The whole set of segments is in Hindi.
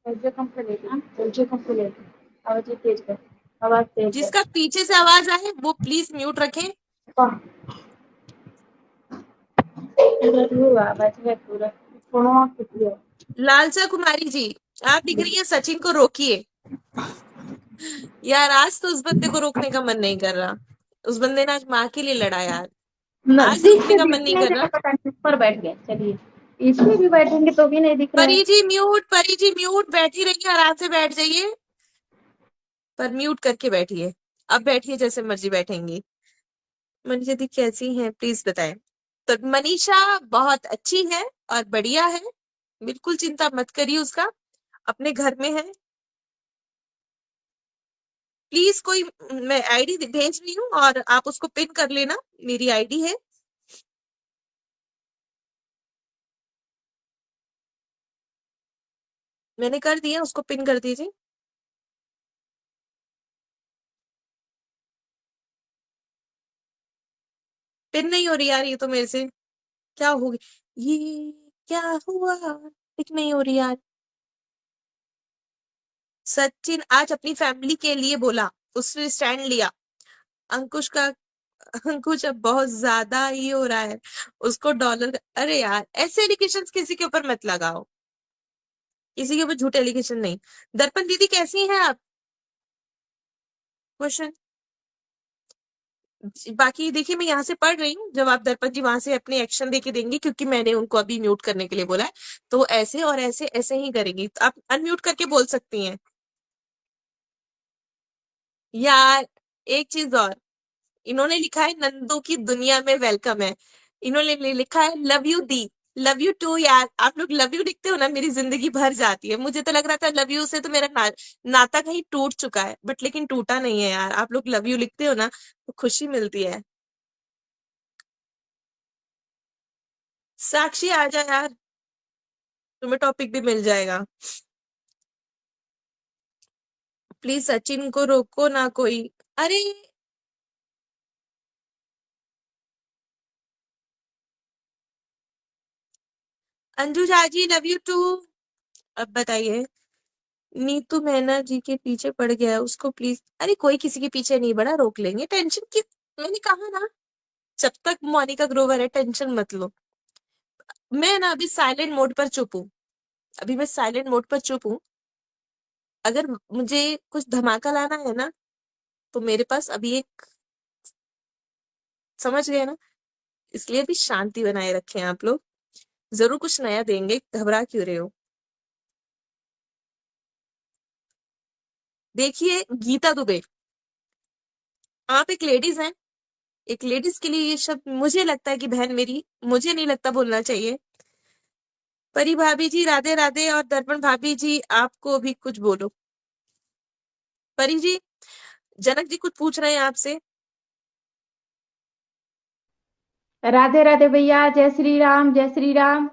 एलजी कंप्लीट एलजी कंप्लीट आवाज तेज कर आवाज तेज जिसका पीछे से आवाज आए वो प्लीज म्यूट रखें। कर पूरा आवाज है पूरा फोन कितनी है लालसा कुमारी जी, आप दिख रही है, सचिन को रोकिए यार। आज तो उस बंदे को रोकने का मन नहीं कर रहा। उस बंदे ने आज माँ के लिए लड़ा यार। आज दिख रोकने का मन दिख नहीं नहीं कर रहा रहा। पता नहीं ऊपर बैठ गए चलिए इसमें भी बैठेंगे तो भी नहीं दिख रहा है परी जी म्यूट, परी जी म्यूट, बैठी रहिए, आराम से बैठ जाइए, पर म्यूट करके बैठिए। अब बैठिए जैसे मर्जी बैठेंगी। मनीषा दी कैसी हैं प्लीज बताएं। तो मनीषा बहुत अच्छी है और बढ़िया है, बिल्कुल चिंता मत करिए उसका, अपने घर में है। प्लीज कोई, मैं आईडी भेज रही हूँ और आप उसको पिन कर लेना, मेरी आईडी है। मैंने कर दिया, उसको पिन कर दीजिए। पिन नहीं हो रही यार ये तो मेरे से, क्या हो गया ये, क्या हुआ, पिन नहीं हो रही यार। सचिन आज अपनी फैमिली के लिए बोला, उसने स्टैंड लिया। अंकुश का, अंकुश अब बहुत ज्यादा ही हो रहा है, उसको डॉलर, अरे यार ऐसे एलिगेशन किसी के ऊपर मत लगाओ, किसी के ऊपर झूठे एलिगेशन नहीं। दर्पण दीदी कैसी हैं आप, क्वेश्चन। बाकी देखिए मैं यहाँ से पढ़ रही हूँ, जब आप दर्पण जी वहां से अपने एक्शन देके देंगे, क्योंकि मैंने उनको अभी म्यूट करने के लिए बोला है, तो ऐसे और ऐसे ऐसे ही करेंगी, तो आप अनम्यूट करके बोल सकती हैं। यार एक चीज और, इन्होंने लिखा है नंदू की दुनिया में वेलकम है, इन्होंने लिखा है लव यू दी। लव यू टू यार, आप लोग लव यू लिखते हो ना, मेरी जिंदगी भर जाती है। मुझे तो लग रहा था लव यू से तो मेरा नाता कहीं टूट चुका है, बट लेकिन टूटा नहीं है यार। आप लोग लव यू लिखते हो ना तो खुशी मिलती है। साक्षी आ जा यार, तुम्हें टॉपिक भी मिल जाएगा। प्लीज सचिन को रोको ना कोई। अरे Anju Jha ji love you to. अब बताइए, नीतू मैना जी के पीछे पड़ गया है, उसको प्लीज, अरे कोई किसी के पीछे नहीं पड़ा, रोक लेंगे, टेंशन की। मैंने कहा ना, जब तक मोनिका ग्रोवर है टेंशन मत लो। मैं ना अभी साइलेंट मोड पर चुप हूँ, अभी मैं साइलेंट मोड पर चुप हूँ। अगर मुझे कुछ धमाका लाना है ना, तो मेरे पास अभी एक, समझ गए ना, इसलिए भी शांति बनाए रखें आप लोग। जरूर कुछ नया देंगे, घबरा क्यों रहे हो। देखिए गीता दुबे, आप एक लेडीज हैं, एक लेडीज के लिए ये शब्द मुझे लगता है कि बहन मेरी, मुझे नहीं लगता बोलना चाहिए। परी भाभी जी राधे राधे, और दर्पण भाभी जी आपको भी कुछ बोलो। परी जी, जनक जी कुछ पूछ रहे हैं आपसे। राधे राधे भैया जय श्री राम जय श्री राम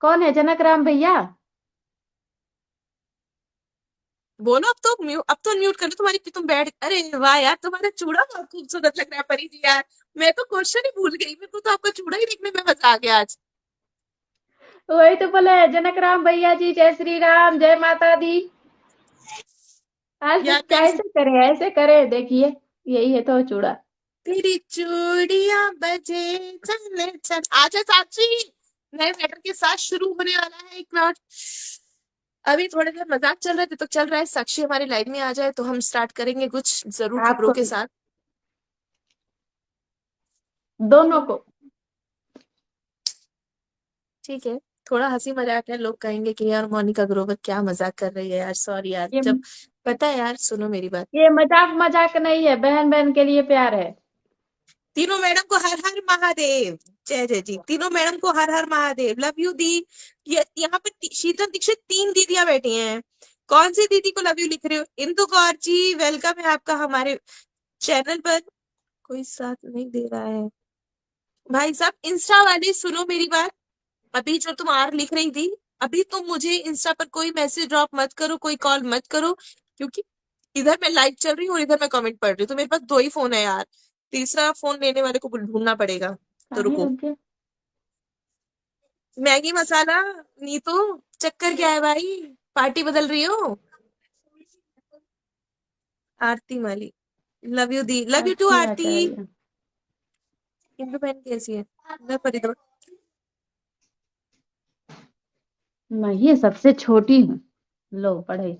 कौन है जनक राम भैया बोलो अब तो अब तो म्यूट कर लो, तुम्हारी तुम बैठ, अरे वाह यार तुम्हारा चूड़ा बहुत खूबसूरत लग रहा है परी जी यार। मैं तो क्वेश्चन ही भूल गई, मेरे को तो आपका चूड़ा ही देखने में मजा आ गया आज। वही तो बोले जनक राम भैया जी जय श्री राम जय माता दी आज यार मेरी कैसे करें ऐसे करें देखिए यही है तो चूड़ा तेरी चूड़ियां बजे चले चल, आजा साक्षी, नए मैटर के साथ शुरू होने वाला है एक मिनट। अभी थोड़ी देर मजाक चल रहे थे तो चल रहा है, साक्षी हमारी लाइव में आ जाए तो हम स्टार्ट करेंगे कुछ जरूर खबरों आपको के साथ। दोनों को ठीक है, थोड़ा हंसी मजाक है, लोग कहेंगे कि यार मोनिका ग्रोवर क्या मजाक कर रही है यार, सॉरी यार। ये जब, पता है यार, सुनो मेरी बात। ये मजाक मजाक नहीं है बहन बहन के लिए प्यार है तीनों मैडम को हर हर महादेव, जय जय जी, तीनों मैडम को हर हर महादेव, लव यू दी। ये यहाँ पे शीतल दीक्षित 3 दीदियां बैठी हैं, कौन सी दीदी को लव यू लिख रहे हो। इंदु कौर जी वेलकम है आपका हमारे चैनल पर। कोई साथ नहीं दे रहा है भाई साहब, इंस्टा वाले सुनो मेरी बात। अभी जो तुम आर लिख रही थी, अभी तुम मुझे इंस्टा पर कोई मैसेज ड्रॉप मत करो, कोई कॉल मत करो, क्योंकि इधर मैं लाइव चल रही हूँ और इधर मैं कमेंट पढ़ रही हूँ, तो मेरे पास 2 ही फोन है यार, तीसरा फोन लेने वाले को ढूंढना पड़ेगा। तो काहे रुको, रुक गए मैगी मसाला, नीतू, चक्कर क्या है भाई? पार्टी बदल रही हो? आरती माली, लव यू दी, love you too Aarti Aarti. Acharya. Indu बहन कैसी है? मैं परिधो। मैं ही सबसे छोटी हूँ। लो पढ़ाई।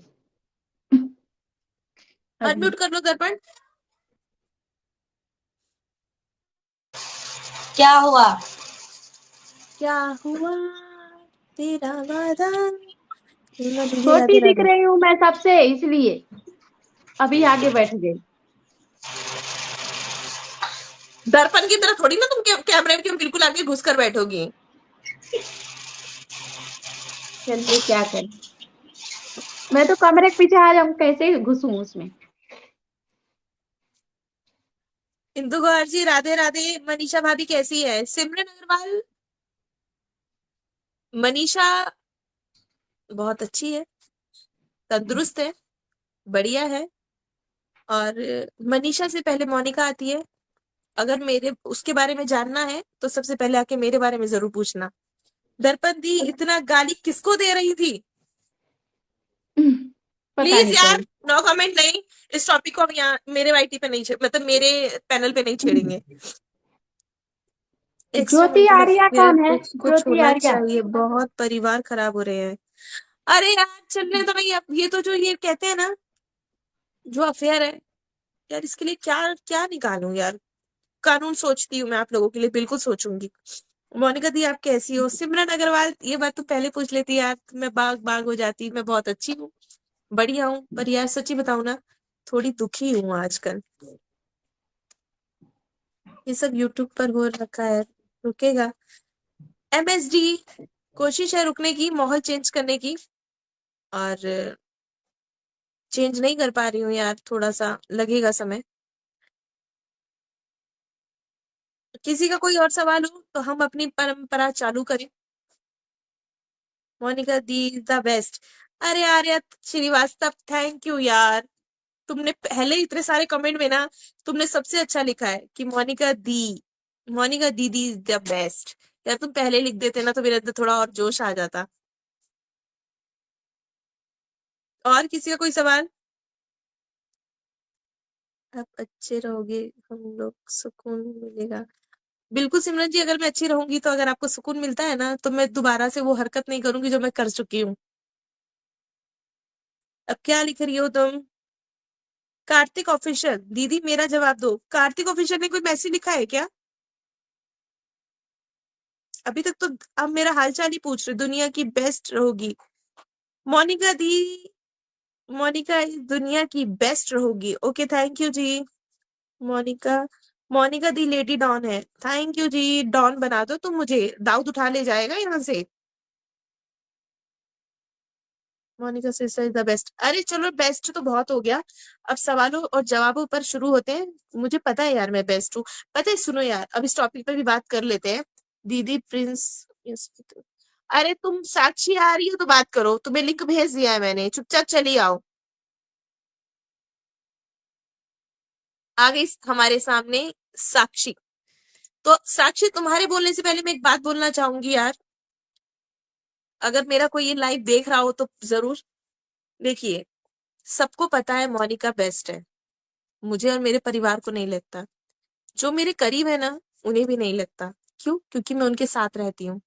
अभी अनम्यूट कर लो दर्पण। क्या हुआ? क्या हुआ तेरा वादा। हीना दीदी राधे छोटी दिख राधे। रही हूँ मैं सबसे, इसलिए अभी आगे बैठ गई। दर्पण की तरह थोड़ी ना तुम कैमरे के बिल्कुल आगे घुस कर बैठोगी। चलिए क्या करें, मैं तो कमरे के पीछे आ जाऊं, कैसे घुसूं उसमें। इंदु गौर जी राधे राधे। मनीषा भाभी कैसी है? सिमरन अग्रवाल, मनीषा बहुत अच्छी है, तंदुरुस्त है, बढ़िया है। और मनीषा से पहले मोनिका आती है। अगर मेरे उसके बारे में जानना है तो सबसे पहले आके मेरे बारे में जरूर पूछना। दर्पण दी इतना गाली किसको दे रही थी? पता प्लीज नहीं यार, कौन। नो कमेंट नहीं। इस टॉपिक को हम यहाँ मेरे वाईटी पे नहीं मतलब मेरे पैनल पे नहीं छेड़ेंगे। एक्स्ट्रा ज्योति मेंटल आर्या हेल्थ कौन है? कुछ ज्योति होना आर्या। चाहिए, बहुत परिवार खराब हो रहे हैं। अरे यार चलने तो नहीं, ये तो जो ये कहते हैं ना, जो अफेयर है यार, इसके लिए क्या क्या निकालूं यार। कानून सोचती हूँ मैं आप लोगों के लिए, बिल्कुल सोचूंगी। मोनिका दी आप कैसी हो? सिमरन अग्रवाल ये बात तो पहले पूछ लेती यार, मैं बाग बाग हो जाती। मैं बहुत अच्छी हूँ, बढ़िया हूँ, पर यार सच्ची बताऊं ना, थोड़ी दुखी हूँ आजकल। ये सब यूट्यूब पर हो रखा है, रुकेगा? एमएसडी, कोशिश है रुकने की, माहौल चेंज करने की, और चेंज नहीं कर पा रही हूँ यार, थोड़ा सा लगेगा समय। किसी का कोई और सवाल हो तो हम अपनी परंपरा चालू करें। मोनिका दी द बेस्ट। अरे आर्या श्रीवास्तव, थैंक यू यार। तुमने पहले इतने सारे कमेंट में ना, तुमने सबसे अच्छा लिखा है कि मोनिका दीदी द बेस्ट। यार तुम पहले लिख देते ना तो मेरे अंदर थोड़ा और जोश आ जाता। और किसी का कोई सवाल? आप अच्छे रहोगे, हम लोग सुकून मिलेगा। बिल्कुल सिमरन जी, अगर मैं अच्छी रहूंगी तो अगर आपको सुकून मिलता है ना, तो मैं दोबारा से वो हरकत नहीं करूंगी जो मैं कर चुकी हूँ। अब क्या लिख रही हो तुम? कार्तिक ऑफिशियल, दीदी मेरा जवाब दो। कार्तिक ऑफिशियल ने कोई मैसेज लिखा है क्या अभी तक? तो अब मेरा हालचाल ही पूछ रहे, दुनिया की बेस्ट रहोगी। मोनिका दी, मोनिका दुनिया की बेस्ट रहोगी। ओके थैंक यू जी। Monika, Monika the lady don है। थैंक यू जी। डॉन बना दो तुम मुझे, दाऊद उठा ले जाएगा यहाँ से। Monika sister is the best. अरे चलो बेस्ट तो बहुत हो गया, अब सवालों और जवाबों पर शुरू होते हैं। मुझे पता है यार मैं बेस्ट हूँ, पता है। सुनो यार, अब इस टॉपिक पे भी बात कर लेते हैं। दीदी प्रिंस, अरे तुम साक्षी आ रही हो तो बात करो, तुम्हें लिंक भेज दिया है मैंने, चुपचाप चली आओ। आ गई हमारे सामने साक्षी। तो साक्षी, तुम्हारे बोलने से पहले मैं एक बात बोलना चाहूंगी यार, अगर मेरा कोई ये लाइव देख रहा हो तो जरूर देखिए। सबको पता है मोनिका बेस्ट है, मुझे और मेरे परिवार को नहीं लगता। जो मेरे करीब है ना, उन्हें भी नहीं लगता। क्यों? क्योंकि मैं उनके साथ रहती हूँ,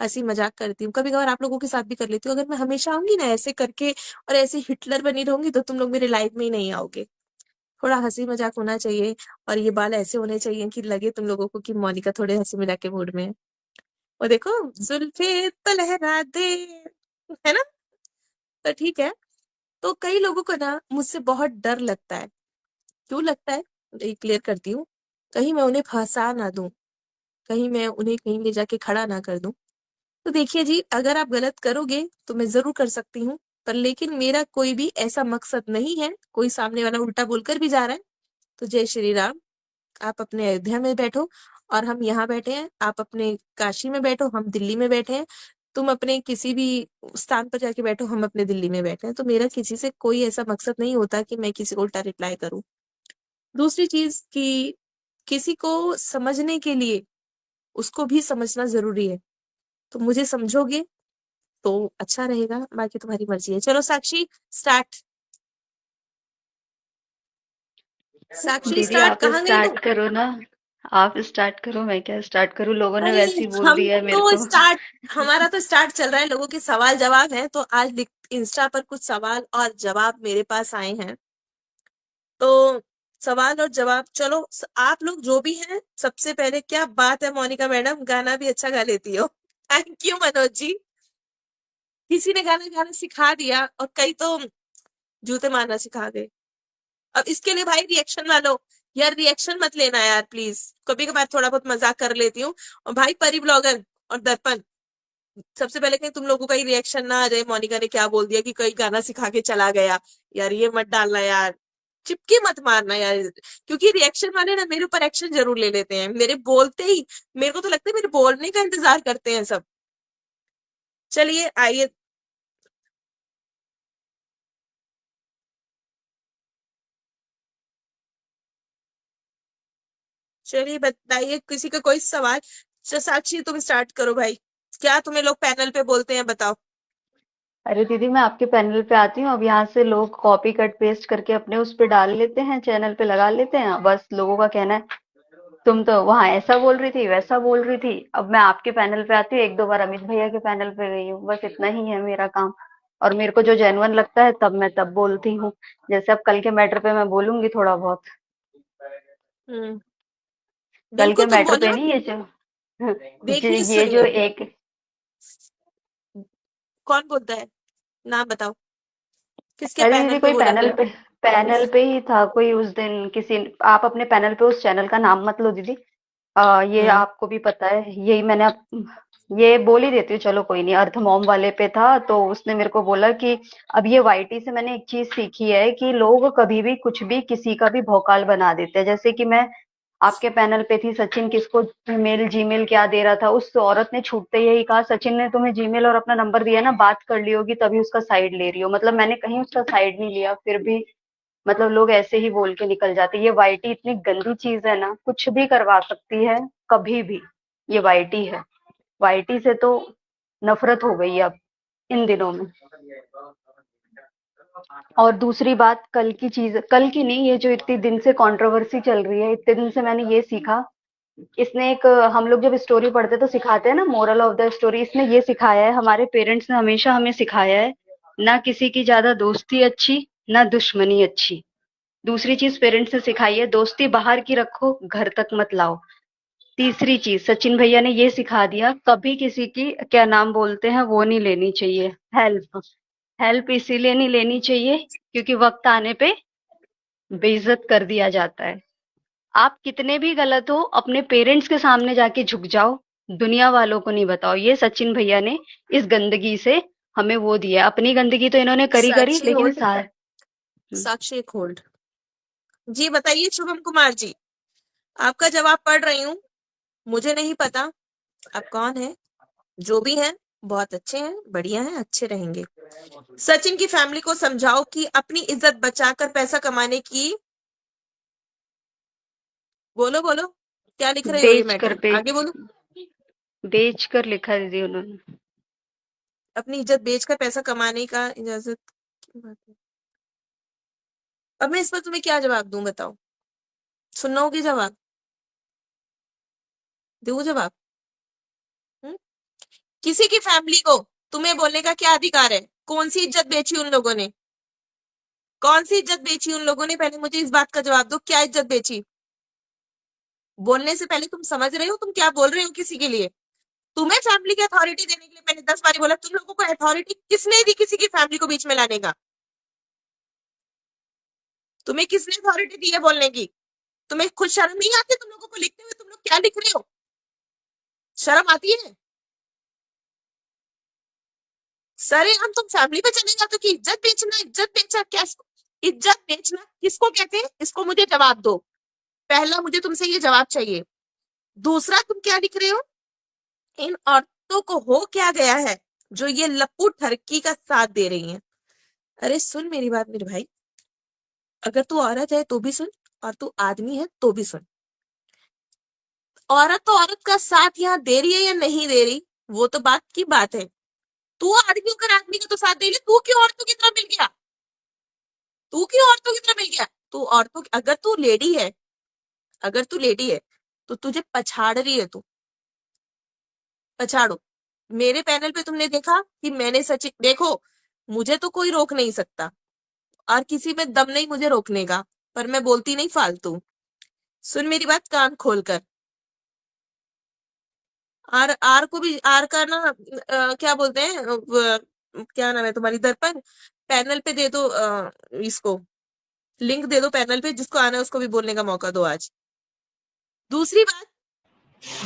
हंसी मजाक करती हूँ, कभी कभार आप लोगों के साथ भी कर लेती हूँ। अगर मैं हमेशा आऊंगी ना ऐसे करके और ऐसे हिटलर बनी रहूंगी, तो तुम लोग मेरे लाइफ में ही नहीं आओगे। थोड़ा हंसी मजाक होना चाहिए, और ये बाल ऐसे होने चाहिए कि लगे तुम लोगों को कि मोनिका थोड़े हंसी मजाक के मूड में है। और देखो, जुल्फे तो लहरा दे, है ना? तो ठीक है। तो कई लोगों को ना मुझसे बहुत डर लगता है। क्यों लगता है, ये क्लियर करती हूँ। कहीं मैं उन्हें फंसा ना दूं, कहीं मैं उन्हें कहीं ले जाके खड़ा ना कर दूं। तो देखिए जी, अगर आप गलत करोगे तो मैं जरूर कर सकती हूँ, पर लेकिन मेरा कोई भी ऐसा मकसद नहीं है। कोई सामने वाला उल्टा बोलकर भी जा रहा है तो जय श्री राम। आप अपने अयोध्या में बैठो और हम यहाँ बैठे हैं, आप अपने काशी में बैठो, हम दिल्ली में बैठे हैं। तुम अपने किसी भी स्थान पर जाके बैठो, हम अपने दिल्ली में बैठे हैं। तो मेरा किसी से कोई ऐसा मकसद नहीं होता कि मैं किसी को उल्टा रिप्लाई करूं। दूसरी चीज कि किसी को समझने के लिए उसको भी समझना जरूरी है। तो मुझे समझोगे तो अच्छा रहेगा, बाकी तुम्हारी मर्जी है। चलो साक्षी स्टार्ट। साक्षी दीदी स्टार्ट, आप कहाँ गई स्टार्ट तुम? करो ना। आप स्टार्ट करो, मैं क्या स्टार्ट करूं? लोगों ने अरे वैसे ही बोल हम दिया है मेरे तो को। स्टार्ट, हमारा तो स्टार्ट चल रहा है, लोगों के सवाल जवाब है, तो आज इंस्टा पर कुछ सवाल और जवाब मेरे पास आए हैं, तो सवाल और जवाब। चलो आप लोग जो भी हैं, सबसे पहले क्या बात है मोनिका मैडम, गाना भी अच्छा गा लेती हो। थैंक यू मनोज जी, किसी ने गाना गाना सिखा दिया और कई तो जूते मारना सिखा गए। अब इसके लिए भाई रिएक्शन वालो, यार रिएक्शन मत लेना यार प्लीज, कभी कभार थोड़ा बहुत मजाक कर लेती हूँ। और भाई परी ब्लॉगर और दर्पण, सबसे पहले कहीं तुम लोगों का ही रिएक्शन ना आ जाए, मोनिका ने क्या बोल दिया कि कोई गाना सिखा के चला गया, यार ये मत डालना यार, चिपकी मत मारना यार, क्योंकि रिएक्शन वाले ना मेरे ऊपर एक्शन जरूर ले लेते हैं, मेरे बोलते ही मेरे को तो लगता है मेरे बोलने का इंतजार करते हैं सब। चलिए आइए, चलिए बताइए किसी का कोई सवाल। साक्षी तुम स्टार्ट करो भाई, क्या तुम्हें लोग पैनल पे बोलते हैं बताओ। अरे दीदी मैं आपके पैनल पे आती हूँ, अब यहाँ से लोग कॉपी कट पेस्ट करके अपने उस पे डाल लेते हैं, चैनल पे लगा लेते हैं। बस लोगों का कहना है तुम तो वहां ऐसा बोल रही थी, वैसा बोल रही थी। अब मैं आपके पैनल पे आती हूँ, एक दो बार अमित भैया के पैनल पे गई हूँ, बस इतना ही है मेरा काम। और मेरे को जो जेन्युइन लगता है तब मैं तब बोलती हूँ। जैसे अब कल के मैटर पे मैं बोलूंगी थोड़ा बहुत। हम्म, कल बिल्कुल के तुम मैटर पे बोलना, नहीं, देखिए ये जो सुनिए, एक कौन बोलता है, नाम बताओ, किसके अरे दीदी पैनल पे कोई बोला गया। पैनल पे ही था कोई उस दिन किसी। आप अपने पैनल पे उस चैनल का नाम मत लो दीदी। ये हम्म आपको भी पता है, यही मैंने ये बोल ही देती हूँ। चलो कोई नहीं, अर्थ मॉम वाले पे था तो उसने मेरे को बोला कि अब ये वाईटी से मैंने एक चीज सीखी है कि लोग कभी भी कुछ भी किसी का भी भौकाल बना देते हैं। जैसे कि मैं आपके पैनल पे थी, सचिन किसको मेल जीमेल क्या दे रहा था, उस औरत ने छूटते यही कहा सचिन ने तुम्हें जीमेल और अपना नंबर दिया ना, बात कर ली होगी तभी उसका साइड ले रही हो। मतलब मैंने कहीं उसका साइड नहीं लिया, फिर भी मतलब लोग ऐसे ही बोल के निकल जाते। ये वाईटी इतनी गंदी चीज है ना, कुछ भी करवा सकती है कभी भी। ये वाईटी है, वाईटी से तो नफरत हो गई है अब इन दिनों में। और दूसरी बात, कल की चीज, कल की नहीं, ये जो इतनी दिन से कंट्रोवर्सी चल रही है, इतने दिन से मैंने ये सीखा। इसने एक, हम लोग जब स्टोरी पढ़ते तो सिखाते हैं ना मोरल ऑफ द स्टोरी, इसने ये सिखाया है, हमारे पेरेंट्स ने हमेशा हमें सिखाया है, ना किसी की ज्यादा दोस्ती अच्छी, ना दुश्मनी अच्छी। दूसरी चीज पेरेंट्स ने सिखाई है, दोस्ती बाहर की रखो, घर तक मत लाओ। तीसरी चीज सचिन भैया ने ये सिखा दिया, कभी किसी की क्या नाम बोलते हैं वो नहीं लेनी चाहिए, हेल्प। हेल्प इसीलिए नहीं लेनी चाहिए क्योंकि वक्त आने पे बेइज्जत कर दिया जाता है। आप कितने भी गलत हो, अपने पेरेंट्स के सामने जाके झुक जाओ, दुनिया वालों को नहीं बताओ। ये सचिन भैया ने इस गंदगी से हमें वो दिया। अपनी गंदगी तो इन्होंने करी करी, साक्षी लेकिन होल्ड, सार साक्षी एक होल्ड। जी बताइए शुभम कुमार जी, आपका जवाब पढ़ रही हूँ, मुझे नहीं पता आप कौन है, जो भी हैं बहुत अच्छे हैं, बढ़िया हैं, अच्छे रहेंगे। सचिन की फैमिली को समझाओ कि अपनी इज्जत बचाकर पैसा कमाने की, बोलो बोलो, क्या लिख रहे हो ये बेच कर मैटर, आगे बेच बोलो। बेच कर लिखा दीदी उन्होंने। अपनी इज्जत बेचकर पैसा कमाने का इजाजत की बात है। अब मैं इस पर तुम्हें क्या जवाब दूं बताओ, सुनना होगी जवाब, दो जवाब। हम्म? किसी की फैमिली को तुम्हें बोलने का क्या अधिकार है, कौन सी इज्जत बेची उन लोगों ने, कौन सी इज्जत बेची उन लोगों ने, पहले मुझे इस बात का जवाब दो, क्या इज्जत बेची। बोलने से पहले तुम समझ रहे हो तुम क्या बोल रहे हो किसी के लिए। तुम्हें फैमिली की अथॉरिटी देने के लिए मैंने 10 बार बोला, तुम लोगों को अथॉरिटी किसने दी किसी की फैमिली को बीच में लाने का, तुम्हें किसने अथॉरिटी दी है बोलने की। तुम्हें खुद शर्म नहीं आती तुम लोगों को लिखते हुए, तुम लोग क्या लिख रहे हो, शर्म आती है। सरे हम तुम फैमिली पे चले जाते हो कि इज्जत बेचना, इज्जत बेचना क्या, इज्जत बेचना किसको कहते हैं, इसको मुझे जवाब दो, पहला मुझे तुमसे ये जवाब चाहिए। दूसरा तुम क्या लिख रहे हो, इन औरतों को हो क्या गया है जो ये लप्पू ठरकी का साथ दे रही हैं। अरे सुन मेरी बात मेरे भाई, अगर तू औरत है तो भी सुन, और तू आदमी है तो भी सुन। औरत तो औरत का साथ यहाँ दे रही है या नहीं दे रही, वो तो बात की बात है, तू आदमी होकर आदमी का तो साथ दे ले, तू क्यों औरतों की तरह मिल गया? तू क्यों औरतों की तरह मिल गया? तू औरतों, अगर तू लेडी है, अगर तू लेडी है तो तुझे पछाड़ रही है, तू पछाड़ो। मेरे पैनल पे तुमने देखा कि मैंने सच, देखो मुझे तो कोई रोक नहीं सकता और किसी में दम नहीं मुझे रोकने का, पर मैं बोलती नहीं फालतू। सुन मेरी बात कान खोलकर। आर आर को भी, आर का ना क्या बोलते हैं, क्या नाम है तुम्हारी, दर्पण, पैनल पे दे दो इसको लिंक दे दो पैनल पे, जिसको आना है उसको भी बोलने का मौका दो आज। दूसरी बात,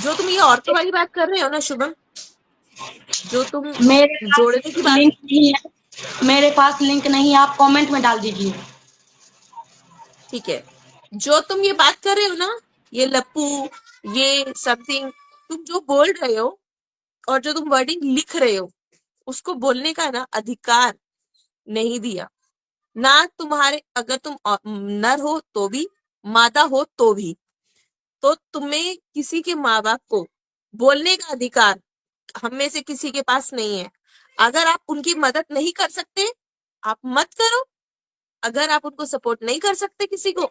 जो तुम ये औरतों वाली बात कर रहे हो ना शुभम, जो तुम मेरे जोड़ने की पास बात, लिंक नहीं है, मेरे पास लिंक नहीं है, आप कमेंट में डाल दीजिए। ठीक है, जो तुम ये बात कर रहे हो ना, ये लप्पू, ये समथिंग, तुम जो बोल रहे हो और जो तुम वर्डिंग लिख रहे हो, उसको बोलने का ना अधिकार नहीं दिया ना तुम्हारे। अगर तुम नर हो तो भी, मादा हो तो भी, तो तुम्हें किसी के माँ बाप को बोलने का अधिकार हम में से किसी के पास नहीं है। अगर आप उनकी मदद नहीं कर सकते, आप मत करो। अगर आप उनको सपोर्ट नहीं कर सकते किसी को,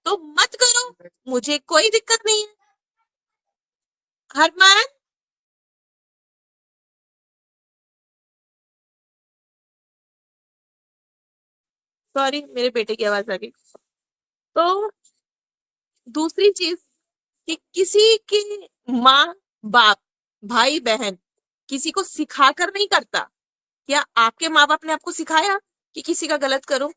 तो मत करो, मुझे कोई दिक्कत नहीं है। हरमान, सॉरी मेरे बेटे की आवाज आ गई। तो दूसरी चीज कि किसी की माँ बाप, भाई बहन किसी को सिखा कर नहीं करता। क्या आपके माँ बाप ने आपको सिखाया कि किसी का गलत करो?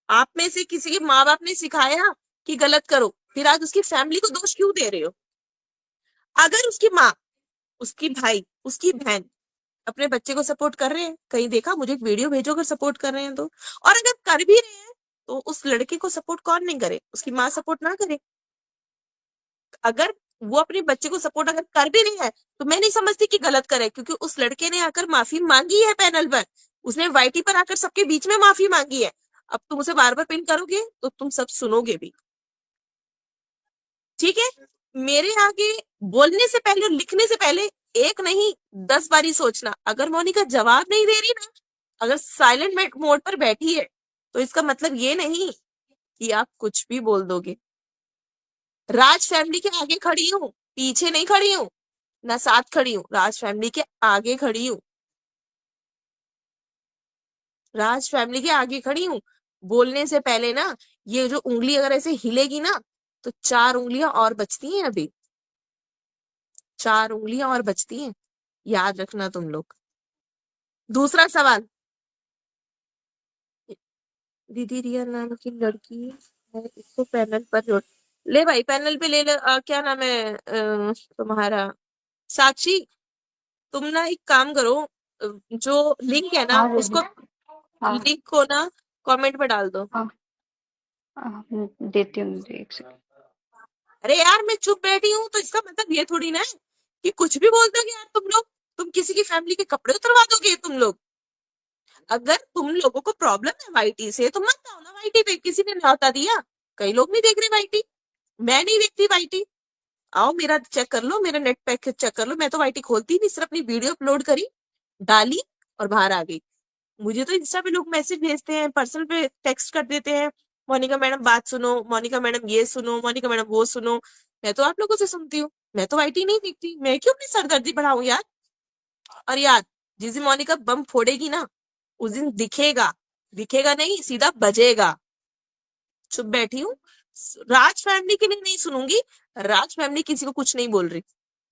आप में से किसी के माँ बाप ने सिखाया कि गलत करो, फिर आज उसकी फैमिली को दोष क्यों दे रहे हो? अगर उसकी माँ, उसकी भाई, उसकी बहन अपने बच्चे को सपोर्ट कर रहे हैं, कहीं देखा, मुझे एक वीडियो भेजो अगर सपोर्ट कर रहे हैं तो। और अगर कर भी रहे हैं तो उस लड़के को सपोर्ट कौन नहीं करे? उसकी माँ सपोर्ट ना करे? अगर वो अपने बच्चे को सपोर्ट अगर कर भी रही है तो मैं नहीं समझती कि गलत करे, क्योंकि उस लड़के ने आकर माफी मांगी है पैनल पर, उसने वाईटी पर आकर सबके बीच में माफी मांगी है। अब तुम उसे बार बार पिन करोगे तो तुम सब सुनोगे भी, ठीक है? मेरे आगे बोलने से पहले और लिखने से पहले एक नहीं 10 बारी सोचना। अगर मोनिका जवाब नहीं दे रही ना, अगर साइलेंट मोड पर बैठी है, तो इसका मतलब ये नहीं कि आप कुछ भी बोल दोगे। राज फैमिली के आगे खड़ी हूँ, पीछे नहीं खड़ी हूँ, ना साथ खड़ी हूँ, राज फैमिली के आगे खड़ी हूँ, राज फैमिली के आगे खड़ी हूँ। बोलने से पहले ना, ये जो उंगली अगर ऐसे हिलेगी ना, तो 4 उंगलियां और बचती हैं, अभी 4 उंगलियां और बचती हैं, याद रखना तुम लोग। दूसरा सवाल, दीदी रिया नाम की लड़की है, इसको पैनल पर जोड़ ले भाई, पैनल पे ले ले। क्या नाम है तुम्हारा, साक्षी, तुम ना एक काम करो, जो लिंक है ना हाँ दीदी। उसको, हाँ लिंक को ना कमेंट पे डाल दो। हाँ हाँ, देती हूँ मुझे एक सेकंड। अरे यार मैं चुप बैठी हूँ तो इसका मतलब ये थोड़ी ना है कि कुछ भी बोल दोगे यार तुम लोग। तुम किसी की फैमिली के कपड़े उतरवा दोगे तुम लोग? अगर तुम लोगों को प्रॉब्लम है वाईटी से तो मत आओ ना वाईटी पे। किसी ने न्योता दिया? कई लोग नहीं देख रहे वाईटी, मैं नहीं देखती वाईटी। आओ मेरा चेक कर लो, मेरा नेट पैक चेक कर लो। मैं तो वाईटी खोलती नहीं, सिर्फ अपनी वीडियो अपलोड करी, डाली और बाहर आ गई। मुझे तो इंस्टा पे लोग मैसेज भेजते हैं, पर्सनल पे टेक्स्ट कर देते हैं, मोनिका मैडम बात सुनो, मोनिका मैडम ये सुनो, मोनिका मैडम वो सुनो। मैं तो आप लोगों से सुनती हूँ, मैं तो वाईटी नहीं देखती। मैं क्यों अपनी सरदर्दी बढ़ाऊं यार? और यार, जिस दिन मोनिका बम फोड़ेगी ना, उस दिन दिखेगा, दिखेगा नहीं सीधा बजेगा। चुप बैठी हूँ, राज फैमिली के लिए नहीं सुनूंगी। राज फैमिली किसी को कुछ नहीं बोल रही,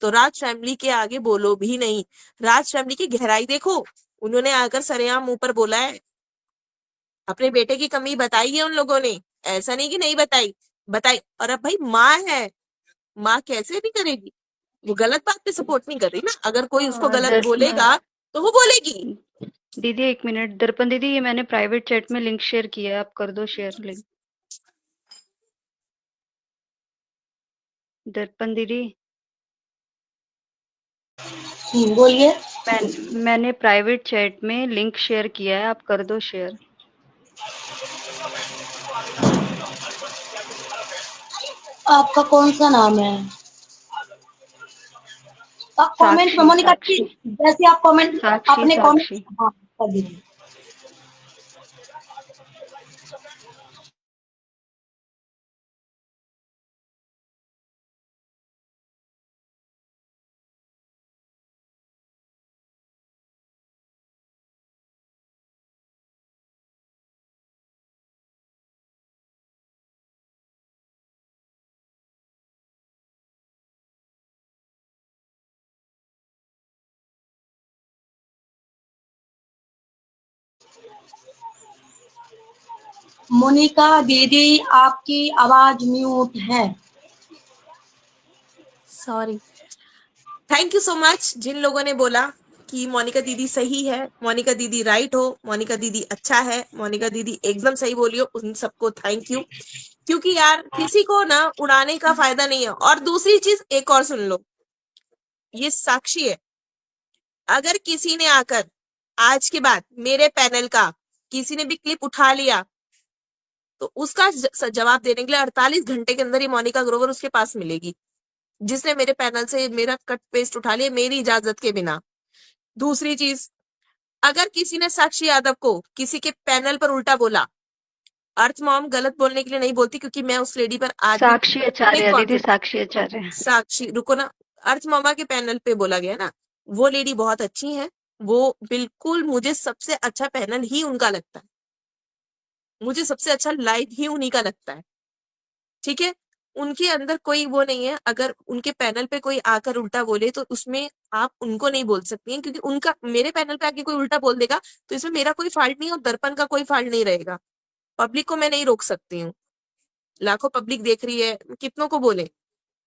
तो राज फैमिली के आगे बोलो भी नहीं। राज फैमिली की गहराई देखो, उन्होंने आकर सरेआम मुंह पर बोला है, अपने बेटे की कमी बताई है उन लोगों ने, ऐसा नहीं कि नहीं बताई, बताई। और अब भाई माँ है, माँ कैसे भी करेगी, वो गलत बात पे सपोर्ट नहीं कर रही ना। अगर कोई उसको गलत बोलेगा तो वो बोलेगी। दीदी एक मिनट, दर्पण दीदी, ये मैंने प्राइवेट चैट में लिंक शेयर किया है, आप कर दो शेयर लिंक। दर्पण दीदी, बोलिए। मैंने प्राइवेट चैट में लिंक शेयर किया है, आप कर दो शेयर। आपका कौन सा नाम है? आप कमेंट में साक्षी मोनिका जी, साक्षी जैसे आप कमेंट साक्षी अपने कमेंट साक्षी हाँ कर दीजिए। मोनिका दीदी आपकी आवाज म्यूट है। Sorry. Thank you so much जिन लोगों ने बोला कि मोनिका दीदी सही है, मोनिका दीदी राइट हो, मोनिका दीदी अच्छा है, मोनिका दीदी एकदम सही बोली हो, उन सबको थैंक यू। क्योंकि यार किसी को ना उड़ाने का फायदा नहीं है। और दूसरी चीज एक और सुन लो, ये साक्षी है। अगर किसी ने आकर आज के बाद मेरे पैनल का किसी ने भी क्लिप उठा लिया तो उसका जवाब देने के लिए 48 घंटे के अंदर ही मोनिका ग्रोवर उसके पास मिलेगी, जिसने मेरे पैनल से मेरा कट पेस्ट उठा लिया मेरी इजाजत के बिना। दूसरी चीज, अगर किसी ने साक्षी यादव को किसी के पैनल पर उल्टा बोला, अर्थ मॉम गलत बोलने के लिए नहीं बोलती क्योंकि मैं उस लेडी पर आज भी साक्षी आचार्य दीदी, कॉन्फिडेंस। साक्षी आचार्य। साक्षी रुको ना, अर्थ मामा के पैनल पे बोला गया ना, वो लेडी बहुत अच्छी है, वो बिल्कुल मुझे सबसे अच्छा पैनल ही उनका लगता है, मुझे सबसे अच्छा लाइव ही उन्हीं का लगता है। ठीक है, उनके अंदर कोई वो नहीं है। अगर उनके पैनल पे कोई आकर उल्टा बोले तो उसमें आप उनको नहीं बोल सकती हैं, क्योंकि उनका मेरे पैनल पे आके कोई उल्टा बोल देगा तो इसमें मेरा कोई फॉल्ट नहीं और दर्पण का कोई फॉल्ट नहीं रहेगा। पब्लिक को मैं नहीं रोक सकती हूँ, लाखों पब्लिक देख रही है, कितनों को बोले,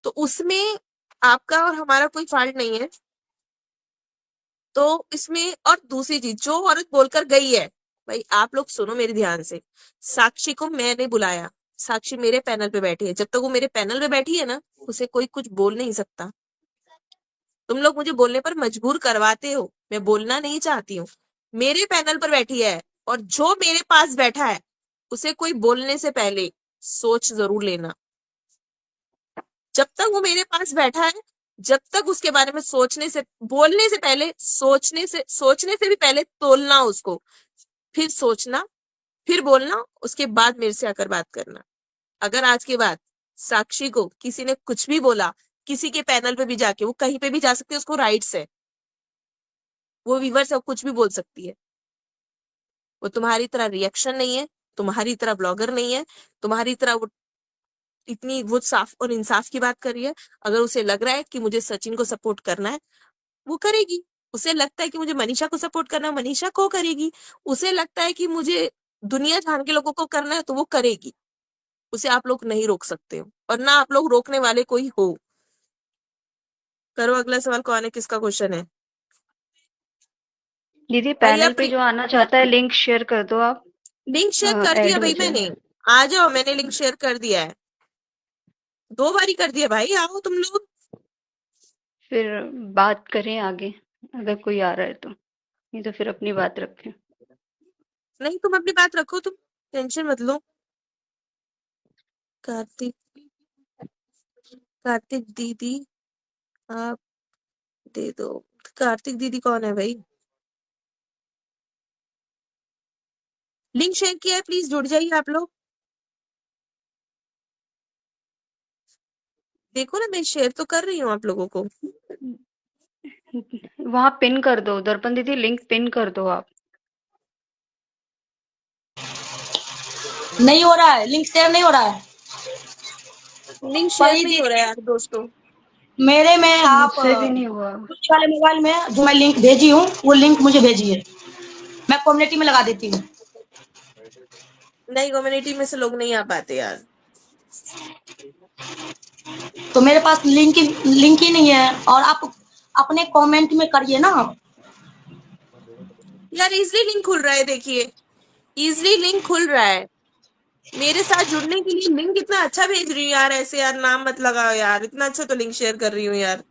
तो उसमें आपका और हमारा कोई फॉल्ट नहीं है। तो इसमें और दूसरी चीज, जो औरत बोलकर गई है, भाई आप लोग सुनो मेरे ध्यान से, साक्षी को मैंने बुलाया, साक्षी मेरे पैनल पे बैठी है, जब तक वो मेरे पैनल पे बैठी है ना उसे कोई कुछ बोल नहीं सकता। तुम लोग मुझे बोलने पर मजबूर करवाते हो, मैं बोलना नहीं चाहती हूँ। मेरे पैनल पर बैठी है और जो मेरे पास बैठा है उसे कोई बोलने से पहले सोच जरूर लेना। जब तक वो मेरे पास बैठा है, जब तक उसके बारे में सोचने से, बोलने से पहले सोचने से भी पहले तोलना उसको, फिर सोचना, फिर बोलना, उसके बाद मेरे से आकर बात करना। अगर आज के बाद साक्षी को किसी ने कुछ भी बोला, किसी के पैनल पे भी जाके, वो कहीं पे भी जा सकती है, उसको राइट्स है, वो व्यूअर से कुछ भी बोल सकती है। वो तुम्हारी तरह रिएक्शन नहीं है, तुम्हारी तरह ब्लॉगर नहीं है, तुम्हारी तरह वो इतनी वो साफ और इंसाफ की बात कर रही है। अगर उसे लग रहा है कि मुझे सचिन को सपोर्ट करना है, वो करेगी। उसे लगता है कि मुझे मनीषा को सपोर्ट करना है, मनीषा को करेगी। उसे लगता है कि मुझे दुनिया जहान के लोगों को करना है तो वो करेगी। उसे आप लोग नहीं रोक सकते हो और ना आप लोग रोकने वाले कोई हो। करो अगला सवाल, कौन है, किसका क्वेश्चन है? दीदी भैया पैनल पे जो आना चाहता है लिंक शेयर कर दो आप, लिंक शेयर कर दिया ऐड हो भाई जाए। मैंने, आ जाओ, मैंने लिंक शेयर कर दिया है, 2 बारी कर दिया भाई, आओ तुम लोग। फिर बात करें आगे, अगर कोई आ रहा है तो, नहीं तो फिर अपनी बात रखें। नहीं तुम अपनी बात रखो, तुम टेंशन मत लो। कार्तिक, कार्तिक दीदी आप दे दो। कार्तिक दीदी कौन है भाई? लिंक शेयर किया है, प्लीज जुड़ जाइए आप लोग। देखो ना, मैं शेयर तो कर रही हूँ आप लोगों को। वहां पिन कर दो, दर्पण दीदी लिंक पिन कर दो आप। नहीं हो रहा है, लिंक शेयर नहीं हो रहा है। लिंक शेयर वही नहीं हो रहा है दीदी, यार दोस्तों। मेरे में आप मुझसे भी नहीं हुआ। दूसरे वाले मोबाइल में जो मैं लिंक भेजी हूँ वो लिंक मुझे भेजिए, मैं कम्युनिटी में लगा देती हूँ। नहीं, कम्युनिटी में से लोग नहीं आ पाते यार। तो मेरे पास लिंक ही नहीं है और आप अपने कमेंट में करिए ना। यार इजली लिंक खुल रहा है, देखिए इजली लिंक खुल रहा है। मेरे साथ जुड़ने के लिए लिंक इतना अच्छा भेज रही हूँ यार, ऐसे यार नाम मत लगाओ यार, इतना अच्छा तो लिंक शेयर कर रही हूँ यार।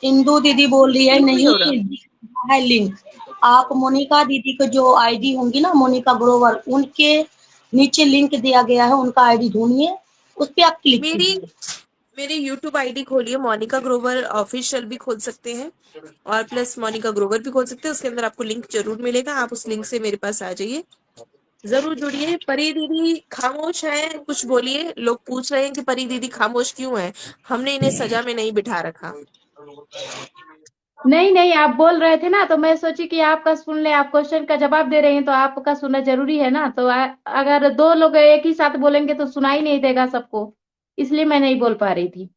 इंदू दीदी बोल रही है क्यों नहीं हो रहा? नहीं है लिंक। आप मोनिका दीदी को जो आईडी होंगी ना, मोनिका ग्रोवर, उनके नीचे लिंक दिया गया है, उनका आईडी ढूंढिए, उस पे आप क्लिक मेरी कीजिए। मेरी यूट्यूब आईडी खोलिए, मोनिका ग्रोवर ऑफिशियल भी खोल सकते हैं और प्लस मोनिका ग्रोवर भी खोल सकते हैं। उसके अंदर आपको लिंक जरूर मिलेगा, आप उस लिंक से मेरे पास आ जाइए, जरूर जुड़िए। परी दीदी खामोश है, कुछ बोलिए। लोग पूछ रहे हैं कि परी दीदी खामोश क्यों है, हमने इन्हें सजा में नहीं बिठा रखा। नहीं नहीं, आप बोल रहे थे ना तो मैं सोची कि आपका सुन ले, आप क्वेश्चन का जवाब दे रहे हैं तो आपका सुनना जरूरी है ना। तो अगर दो लोग एक ही साथ बोलेंगे तो सुनाई नहीं देगा सबको, इसलिए मैं नहीं बोल पा रही थी।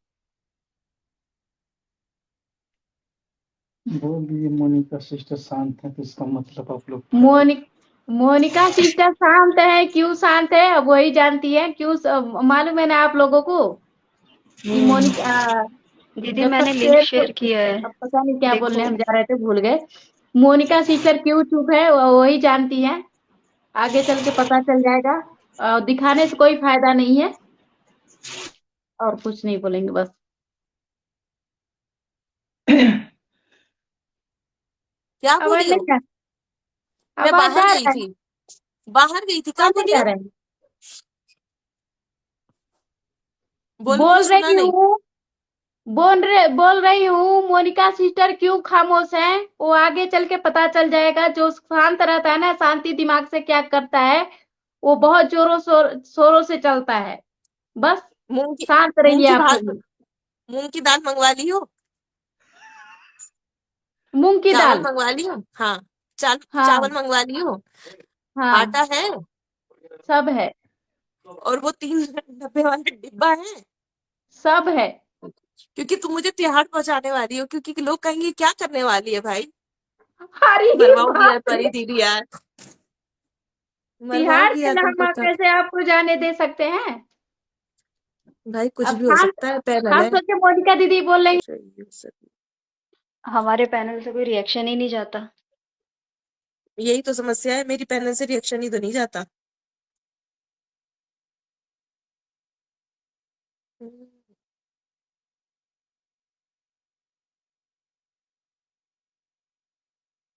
बोल दिए मोनिका सिस्टर शांत है, तो इसका मतलब आप लोग मोनिका सिस्टर शांत है, क्यों शांत है अब वही जानती है। क्यों मालूम है ना आप लोगों को कि मोनिका दीदी जब तक मैंने लिंक पेड़ शेयर किया है, अब पता नहीं क्या बोलने देखो। हम जा रहे थे, भूल गए। मोनिका सिस्टर क्यों चुप है वही जानती है, आगे चल के पता चल जाएगा। दिखाने से कोई फायदा नहीं है, और कुछ नहीं बोलेंगे बस। क्या आवाज बोली हो? नहीं आ मैं आवाज बाहर आ गई रहा है? थी, बाहर गई थी, क्या आवाज बोली नहीं आ हो? रहा है? बोलो, मुझे बोल सुना रही नहीं। हूँ, बोल रही हूँ मोनिका सिस्टर क्यों खामोश हैं, वो आगे चल के पता चल जाएगा। जो शांत रहता है ना, शांति दिमाग से क्या करता है, वो बहुत शोरों से चलता है। बस मूंग की शांत मूंग रहिए की आप दाल लोग। मूंग की दाल मंगवा ली हो? मूंग की चावल दाल। मंगवा ली हो? हाँ, हाँ चावल मंगवा ली हो? हाँ, आटा है? सब है, और वो 3 डब्बे वाला डिब्बा है? सब है। क्योंकि तुम मुझे तिहाड़ पहुंचाने वाली हो, क्योंकि लोग कहेंगे क्या करने वाली है भाई। अरे मरवाओगी यार बाप रे, परी दीदी यार, तिहाड़ मरवाओगी में यार तुम हम पक्का। कैसे आपको जाने दे सकते हैं? भाई कुछ अब भी हो खान सकता है, पैनल खान है। सोच के मोनिका दीदी बोल रही। हमारे पैनल से कोई रिएक्शन ही नहीं जाता। यही तो समस्या है, मेरी पैनल से रिएक्शन ही तो नहीं जाता।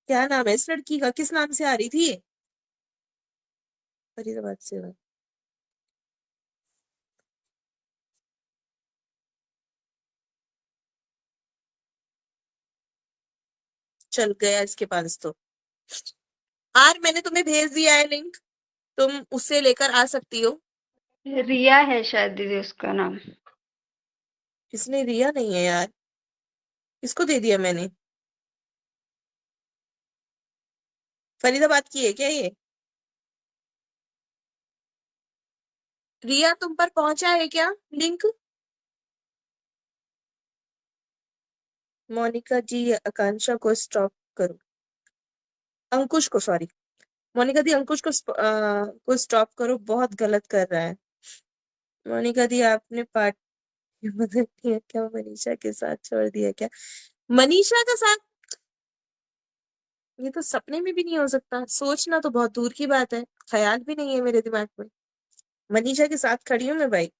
क्या नाम है इस लड़की का, किस नाम से आ रही थी ये? फरीदाबाद से है। चल गया इसके पास तो। यार मैंने तुम्हें भेज दिया है लिंक, तुम उससे लेकर आ सकती हो। रिया है शायद दीदी उसका नाम। इसने रिया नहीं है यार, किसको दे दिया मैंने? फरीदाबाद की है क्या ये? रिया तुम पर पहुंचा है क्या लिंक? मोनिका जी आकांक्षा को स्टॉप करो, अंकुश को, सॉरी मोनिका दी, अंकुश को स्टॉप करो, बहुत गलत कर रहा है। मोनिका दी आपने पार्टी बदल दिया क्या, मनीषा के साथ छोड़ दिया क्या? मनीषा का साथ? ये तो सपने में भी नहीं हो सकता, सोचना तो बहुत दूर की बात है, ख्याल भी नहीं है मेरे दिमाग में। मनीषा के साथ खड़ी हूँ मैं भाई।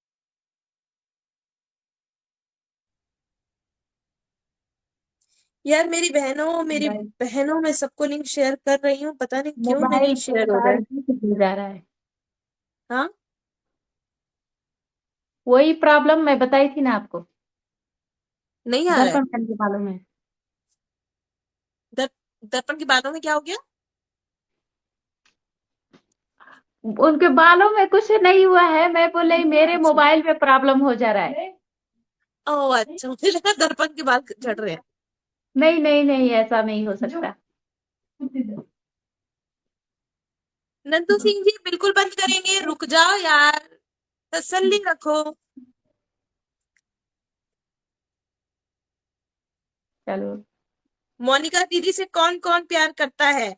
यार मेरी मोबाइल बहनों में सबको लिंक शेयर कर रही हूँ, पता नहीं क्यों नहीं मोबाइल पे शेयर हो रहा है। आवाज नहीं जा रहा है। हाँ, वही प्रॉब्लम मैं बताई थी ना आपको, नहीं आ रहा है। दर्पण करने के मालूम है। दर, दर्पण की बातों में क्या हो गया? उनके बालों में कुछ नहीं हुआ है, मैं बोले मेरे अच्छा, मोबाइल में प्रॉब्लम हो जा रहा है। ओह अच्छा, मुझे लगा दर्पण के बाल झड़ रहे हैं। नहीं नहीं नहीं, ऐसा नहीं हो सकता। नंदू सिंह जी बिल्कुल बंद करेंगे, रुक जाओ यार, तसल्ली रखो। चलो, मोनिका दीदी से कौन कौन प्यार करता है,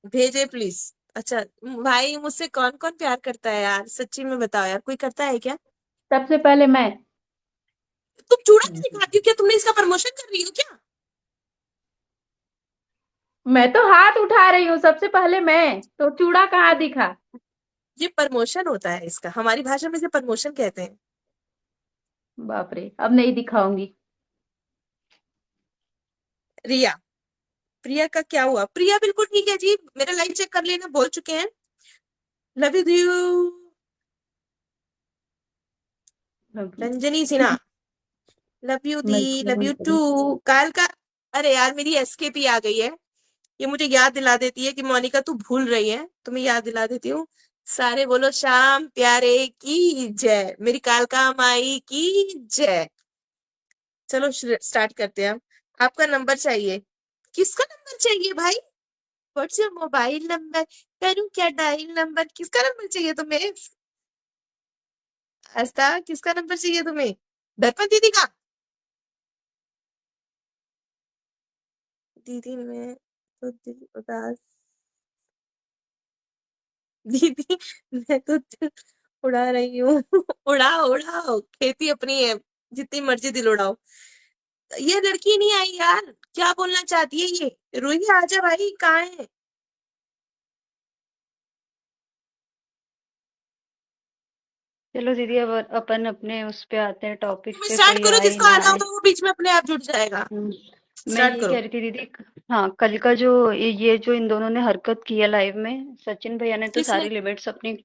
भेजे प्लीज। अच्छा भाई, मुझसे कौन कौन प्यार करता है यार, सच्ची में बताओ यार, कोई करता है क्या? सबसे पहले मैं। तुम चूड़ा क्यों दिखाती हो, क्या तुमने इसका प्रमोशन कर रही हो क्या? मैं तो हाथ उठा रही हूँ, सबसे पहले मैं तो, चूड़ा कहाँ दिखा? ये प्रमोशन होता है इसका, हमारी भाषा में इसे प्रमोशन कहते हैं। बाप रे, अब नहीं दिखाऊंगी। प्रिया, प्रिया का क्या हुआ? प्रिया बिल्कुल ठीक है जी, मेरा लाइव चेक कर लेना, बोल चुके हैं love you. Ranjani Sinha, love you दी, लव यू टू। काल का, अरे यार मेरी एसकेपी आ गई है, ये मुझे याद दिला देती है कि मोनिका तू भूल रही है, तो मैं याद दिला देती हूँ। सारे बोलो श्याम प्यारे की जय, मेरी कालका माई की जय। चलो स्टार्ट करते हैं। आपका नंबर चाहिए, किसका नंबर चाहिए भाई? What's your mobile number? करूं क्या डायल नंबर? किसका नंबर चाहिए तुम्हें? आस्था, किसका नंबर चाहिए तुम्हें? दर्पण दीदी का? दीदी मैं तो दिल उदास, दीदी मैं तो दिल उड़ा रही हूँ। उड़ाओ उड़ाओ, खेती अपनी है, जितनी मर्जी दिल उड़ाओ। ये लड़की नहीं आई यार, क्या बोलना चाहती है ये? रूही आजा भाई, कहाँ है? चलो दीदी, अब अपन अपने उस पे आते हैं, टॉपिक तुम पे। स्टार्ट कोई करो, आए जिसको ना आना आए। होगा वो बीच में अपने आप जुड़ जाएगा। मैं स्टार्ट ये करो। कह रही थी दीदी, हाँ, कल का जो ये जो इन दोनों ने हरकत की है लाइव में, सचिन भैया ने तो किसने? सारी लिमिट्स अपनी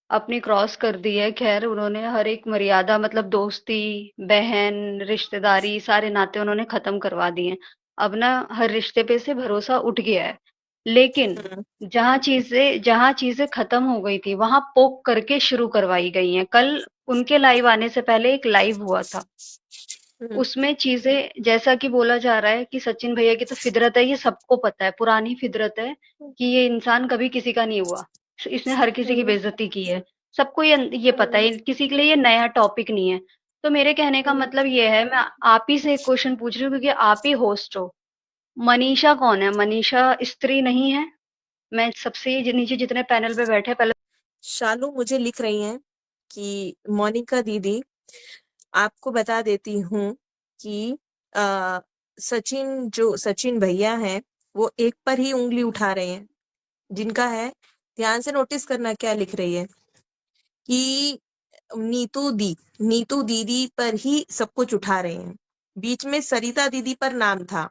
अपनी क्रॉस कर दी है। खैर, उन्होंने हर एक मर्यादा, मतलब दोस्ती, बहन, रिश्तेदारी, सारे नाते उन्होंने खत्म करवा दिए हैं। अब ना हर रिश्ते पे से भरोसा उठ गया है। लेकिन हम्म, जहां चीजें खत्म हो गई थी, वहां पोक करके शुरू करवाई गई हैं। कल उनके लाइव आने से पहले एक लाइव हुआ था, हम्म, उसमें चीजें जैसा कि बोला जा रहा है कि सचिन भैया की तो फितरत है, ये सबको पता है, पुरानी फितरत है कि ये इंसान कभी किसी का नहीं हुआ, इसने हर किसी की हम्म, बेइज्जती की है। सबको ये पता हम्म, है, किसी के लिए ये नया टॉपिक नहीं है। तो मेरे कहने का हम्म। मतलब ये है, मैं आप ही से एक क्वेश्चन पूछ रही हूँ क्योंकि आप ही होस्ट हो। मनीषा कौन है? मनीषा स्त्री नहीं है? मैं सबसे नीचे जितने पैनल पे बैठे, पहले शालू मुझे लिख रही हैं कि मोनिका दीदी, आपको बता देती हूँ कि आ, सचिन भैया हैं, वो एक पर ही उंगली उठा रहे हैं, जिनका है। ध्यान से नोटिस करना क्या लिख रही है कि नीतू दीदी पर ही सब कुछ उठा रहे हैं। बीच में सरिता दीदी पर नाम था,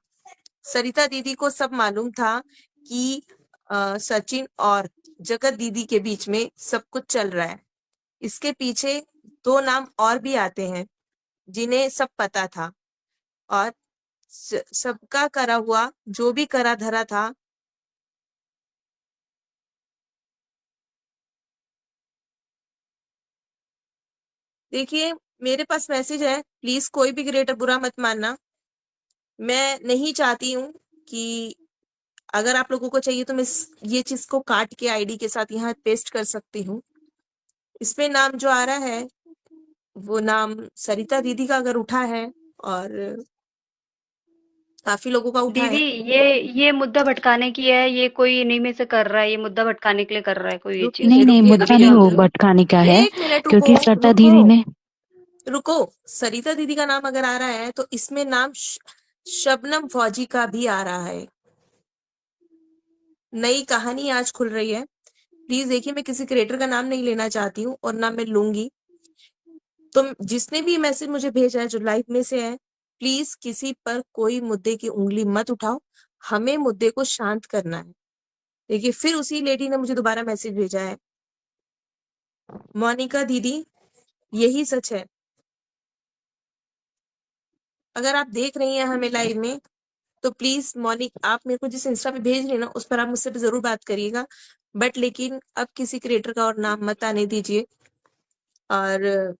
सरिता दीदी को सब मालूम था कि सचिन और जगत दीदी के बीच में सब कुछ चल रहा है। इसके पीछे दो नाम और भी आते हैं जिन्हें सब पता था, और सबका करा हुआ जो भी करा धरा था, देखिए मेरे पास मैसेज है, प्लीज कोई भी क्रिएटर बुरा मत मानना। मैं नहीं चाहती हूँ कि, अगर आप लोगों को चाहिए तो मैं ये चीज को काट के आईडी के साथ यहाँ पेस्ट कर सकती हूँ। इसमें नाम जो आ रहा है वो नाम सरिता दीदी का अगर उठा है, और काफी लोगों का उठा दीदी, है। ये मुद्दा भटकाने की है, ये कोई इन्हीं में से कर रहा है, ये मुद्दा भटकाने के लिए कर रहा है कोई ये चीज। रुकिए नहीं नहीं, रुकिए मुद्दा अभी नहीं वो रुको, भटकाने का है, एक मिनट रुको, क्योंकि सट्टा रुको दीदी ने रुको। सरिता दीदी का नाम अगर आ रहा है तो इसमें नाम शबनम फौजी का भी आ रहा है। नई कहानी आज खुल रही है। प्लीज देखिए, मैं किसी क्रिएटर का नाम नहीं लेना चाहती हूँ और ना मैं लूंगी। तो जिसने भी मैसेज मुझे भेजा है जो लाइव में से है, प्लीज किसी पर कोई मुद्दे की उंगली मत उठाओ, हमें मुद्दे को शांत करना है। देखिए फिर उसी लेडी ने मुझे दोबारा मैसेज भेजा है, मोनिका दीदी यही सच है। अगर आप देख रही हैं हमें लाइव में, तो प्लीज आप मेरे को जिस इंस्टा पे भेज रही हैं ना, उस पर आप मुझसे भी जरूर बात करिएगा, बट लेकिन अब किसी क्रिएटर का और नाम मत आने दीजिए। और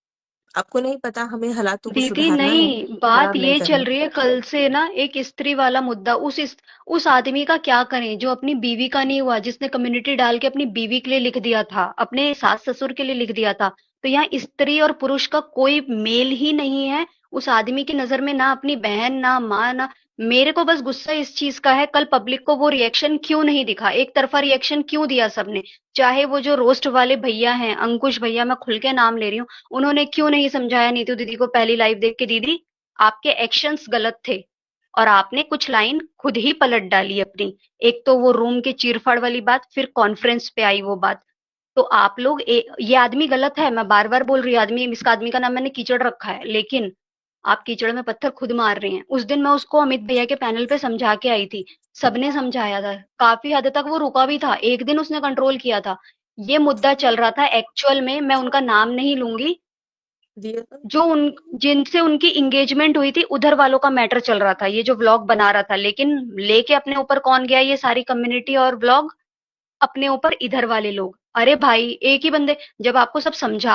आपको नहीं पता, हमें हालातों को दीदी सुधारना है, नहीं, बात खराब नहीं ये करना। चल रही है कल से ना, एक स्त्री वाला मुद्दा। उस आदमी का क्या करें जो अपनी बीवी का नहीं हुआ, जिसने कम्युनिटी डाल के अपनी बीवी के लिए लिख दिया था, अपने सास ससुर के लिए लिख दिया था। तो यहाँ स्त्री और पुरुष का कोई मेल ही नहीं है उस आदमी की नजर में, ना अपनी बहन, ना माँ, ना। मेरे को बस गुस्सा इस चीज का है, कल पब्लिक को वो रिएक्शन क्यों नहीं दिखा, एक तरफा रिएक्शन क्यों दिया सबने। चाहे वो जो रोस्ट वाले भैया हैं, अंकुश भैया, मैं खुल के नाम ले रही हूँ, उन्होंने क्यों नहीं समझाया नीतू दीदी को पहली लाइव देख के, दीदी आपके एक्शंस गलत थे और आपने कुछ लाइन खुद ही पलट डाली अपनी। एक तो वो रूम के चीरफाड़ वाली बात, फिर कॉन्फ्रेंस पे आई वो बात। तो आप लोग ये आदमी गलत है, मैं बार बार बोल रही हूँ, इसका आदमी का नाम मैंने कीचड़ रखा है, लेकिन आप कीचड़ में पत्थर खुद मार रहे हैं। उस दिन मैं उसको अमित भैया के पैनल पे समझा के आई थी, सबने समझाया था, काफी हद तक वो रुका भी था, एक दिन उसने कंट्रोल किया था। ये मुद्दा चल रहा था एक्चुअल में, मैं उनका नाम नहीं लूंगी, दिया था। जो उन जिनसे उनकी एंगेजमेंट हुई थी उधर वालों का मैटर चल रहा था, ये जो व्लॉग बना रहा था। लेकिन लेके अपने ऊपर कौन गया, ये सारी कम्युनिटी और व्लॉग अपने ऊपर इधर वाले लोग। अरे भाई एक ही बंदे, जब आपको सब समझा